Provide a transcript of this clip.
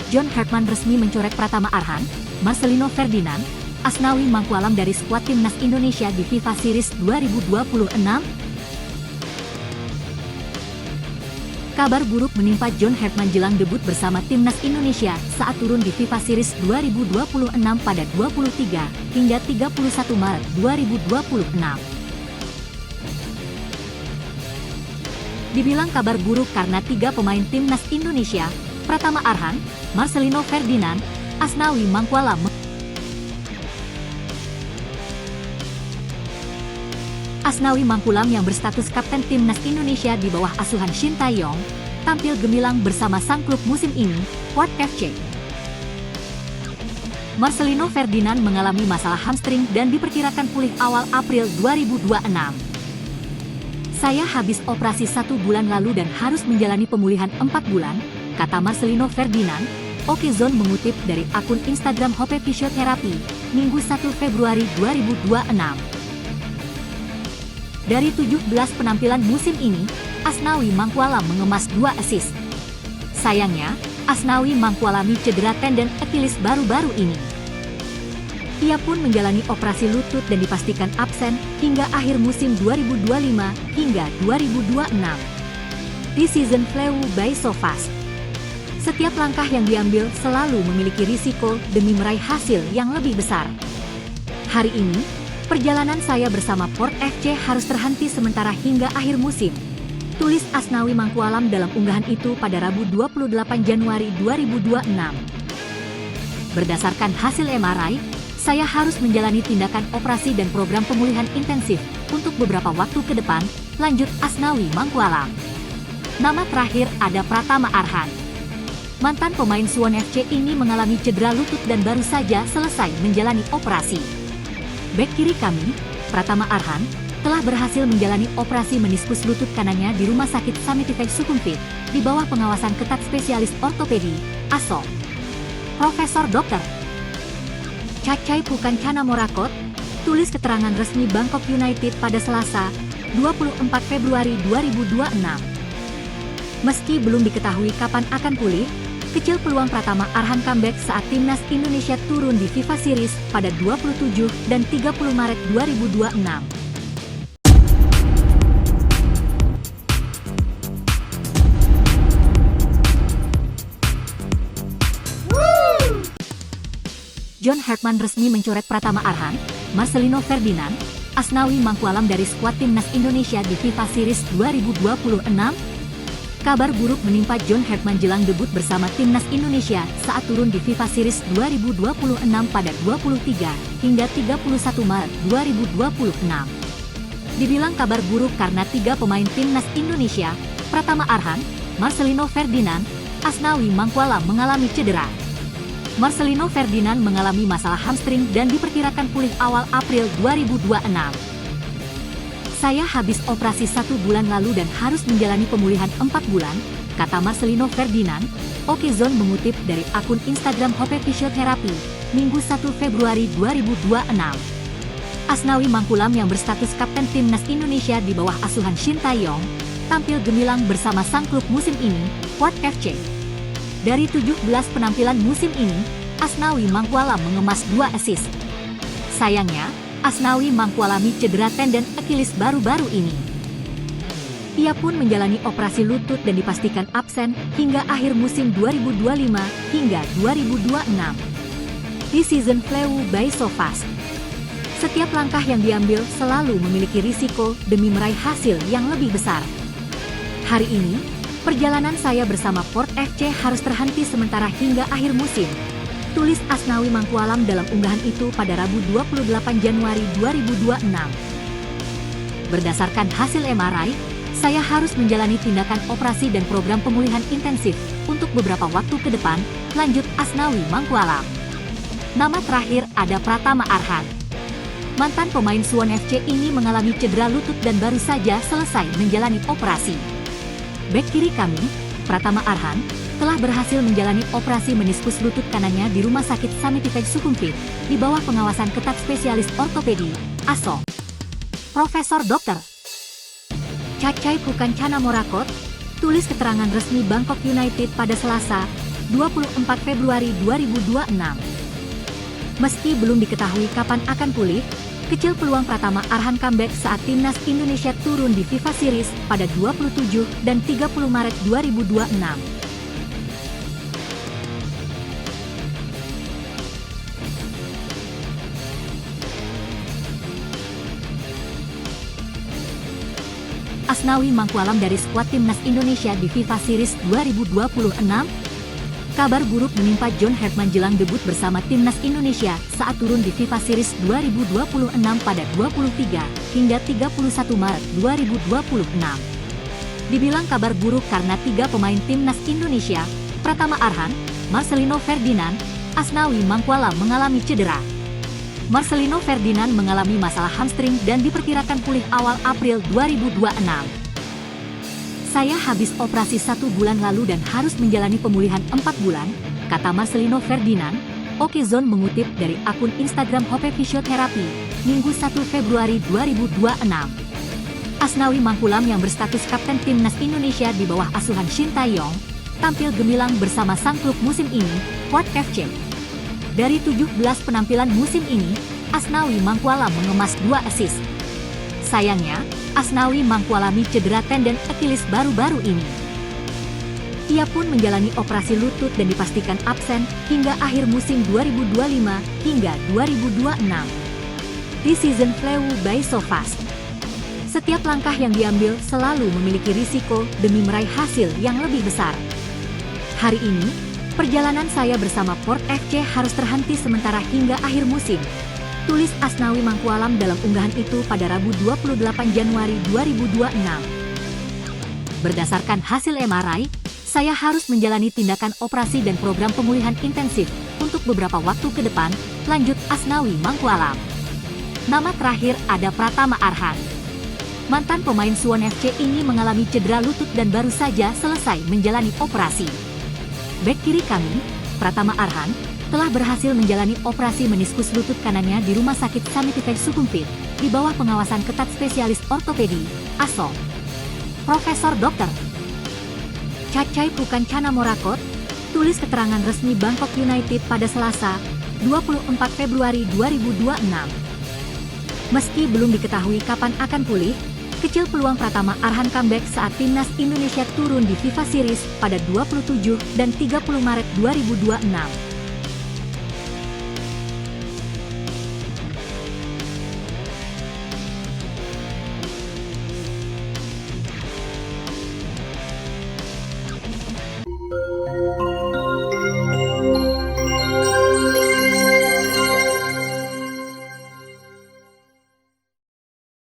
John Hartman resmi mencoret Pratama Arhan, Marcelino Ferdinand, Asnawi Mangkualam dari skuad timnas Indonesia di FIFA Series 2026. Kabar buruk menimpa John Hartman jelang debut bersama timnas Indonesia saat turun di FIFA Series 2026 pada 23 hingga 31 Maret 2026. Dibilang kabar buruk karena 3 pemain timnas Indonesia, Pratama Arhan, Marcelino Ferdinand, Asnawi Mangkualam yang berstatus kapten timnas Indonesia di bawah asuhan Shin Tae-yong, tampil gemilang bersama sang klub musim ini, Port FC. Marcelino Ferdinand mengalami masalah hamstring dan diperkirakan pulih awal April 2026. Saya habis operasi 1 bulan lalu dan harus menjalani pemulihan 4 bulan, kata Marcelino Ferdinand. Okezone mengutip dari akun Instagram Hope Physiotherapy, Minggu 1 Februari 2026. Dari 17 penampilan musim ini, Asnawi Mangkualam mengemas 2 assist. Sayangnya, Asnawi mengalami cedera tendon Achilles baru-baru ini. Ia pun menjalani operasi lutut dan dipastikan absen hingga akhir musim 2025 hingga 2026. This season flew by so fast. Setiap langkah yang diambil selalu memiliki risiko demi meraih hasil yang lebih besar. Hari ini, perjalanan saya bersama Port FC harus terhenti sementara hingga akhir musim, tulis Asnawi Mangkualam dalam unggahan itu pada Rabu 28 Januari 2026. Berdasarkan hasil MRI, saya harus menjalani tindakan operasi dan program pemulihan intensif untuk beberapa waktu ke depan, lanjut Asnawi Mangkualam. Nama terakhir ada Pratama Arhan. Mantan pemain Suwon FC ini mengalami cedera lutut dan baru saja selesai menjalani operasi. Bek kiri kami, Pratama Arhan, telah berhasil menjalani operasi meniskus lutut kanannya di Rumah Sakit Samitifek Sukhumvit, di bawah pengawasan ketat spesialis ortopedi, ASO. Profesor Dr. Cacai Pukancana Morakot, tulis keterangan resmi Bangkok United pada Selasa, 24 Februari 2026. Meski belum diketahui kapan akan pulih, kecil peluang Pratama Arhan comeback saat timnas Indonesia turun di FIFA Series pada 27 dan 30 Maret 2026. John Hartman resmi mencoret Pratama Arhan, Marcelino Ferdinand, Asnawi Mangkualam dari skuad timnas Indonesia di FIFA Series 2026. Kabar buruk menimpa John Hartman jelang debut bersama timnas Indonesia saat turun di FIFA Series 2026 pada 23 hingga 31 Maret 2026. Dibilang kabar buruk karena 3 pemain timnas Indonesia, Pratama Arhan, Marcelino Ferdinand, Asnawi Mangkualam mengalami cedera. Marcelino Ferdinand mengalami masalah hamstring dan diperkirakan pulih awal April 2026. Saya habis operasi 1 bulan lalu dan harus menjalani pemulihan 4 bulan, kata Marcelino Ferdinand. Okezone mengutip dari akun Instagram Hope Physiotherapy, Minggu 1 Februari 2026. Asnawi Mangkualam yang berstatus kapten timnas Indonesia di bawah asuhan Shin Tae-yong, tampil gemilang bersama sang klub musim ini, Port FC. Dari 17 penampilan musim ini, Asnawi Mangkualam mengemas 2 assist. Sayangnya, Asnawi mengalami cedera tendon Achilles baru-baru ini. Ia pun menjalani operasi lutut dan dipastikan absen hingga akhir musim 2025 hingga 2026. This season flew by so fast. Setiap langkah yang diambil selalu memiliki risiko demi meraih hasil yang lebih besar. Hari ini, perjalanan saya bersama Port FC harus terhenti sementara hingga akhir musim, tulis Asnawi Mangkualam dalam unggahan itu pada Rabu 28 Januari 2026. Berdasarkan hasil MRI, saya harus menjalani tindakan operasi dan program pemulihan intensif untuk beberapa waktu ke depan, lanjut Asnawi Mangkualam. Nama terakhir ada Pratama Arhan. Mantan pemain Suwon FC ini mengalami cedera lutut dan baru saja selesai menjalani operasi. Bek kiri kami, Pratama Arhan, telah berhasil menjalani operasi meniskus lutut kanannya di Rumah Sakit Samitifek Sukhumvit, di bawah pengawasan ketat spesialis ortopedi, ASO. Profesor Dr. Cacai Pukancana Morakot, tulis keterangan resmi Bangkok United pada Selasa, 24 Februari 2026. Meski belum diketahui kapan akan pulih, kecil peluang Pratama Arhan comeback saat timnas Indonesia turun di FIFA Series pada 27 dan 30 Maret 2026. Asnawi Mangkualam dari skuad timnas Indonesia di FIFA Series 2026. Kabar buruk menimpa John Herdman jelang debut bersama timnas Indonesia saat turun di FIFA Series 2026 pada 23 hingga 31 Maret 2026. Dibilang kabar buruk karena 3 pemain timnas Indonesia, Pratama Arhan, Marcelino Ferdinand, Asnawi Mangkualam mengalami cedera. Marcelino Ferdinand mengalami masalah hamstring dan diperkirakan pulih awal April 2026. Saya habis operasi 1 bulan lalu dan harus menjalani pemulihan 4 bulan, kata Marcelino Ferdinand. Okezone mengutip dari akun Instagram Hope Physiotherapy, Minggu 1 Februari 2026. Asnawi Mangkualam yang berstatus kapten timnas Indonesia di bawah asuhan Shin Tae-yong, tampil gemilang bersama sang klub musim ini, Port FC. Dari 17 penampilan musim ini, Asnawi Mangkualam mengemas 2 assist. Sayangnya, Asnawi Mangkualami cedera tendon Achilles baru-baru ini. Ia pun menjalani operasi lutut dan dipastikan absen hingga akhir musim 2025 hingga 2026. This season flew by so fast. Setiap langkah yang diambil selalu memiliki risiko demi meraih hasil yang lebih besar. Hari ini, perjalanan saya bersama Port FC harus terhenti sementara hingga akhir musim, tulis Asnawi Mangkualam dalam unggahan itu pada Rabu 28 Januari 2026. Berdasarkan hasil MRI, saya harus menjalani tindakan operasi dan program pemulihan intensif untuk beberapa waktu ke depan, lanjut Asnawi Mangkualam. Nama terakhir ada Pratama Arhan. Mantan pemain Suwon FC ini mengalami cedera lutut dan baru saja selesai menjalani operasi. Bek kiri kami, Pratama Arhan, telah berhasil menjalani operasi meniskus lutut kanannya di Rumah Sakit Samitifek Sukhumvit, di bawah pengawasan ketat spesialis ortopedi, ASO. Profesor Dr. Cacai Pukancana Morakot, tulis keterangan resmi Bangkok United pada Selasa, 24 Februari 2026. Meski belum diketahui kapan akan pulih, kecil peluang Pratama Arhan comeback saat timnas Indonesia turun di FIFA Series pada 27 dan 30 Maret 2026.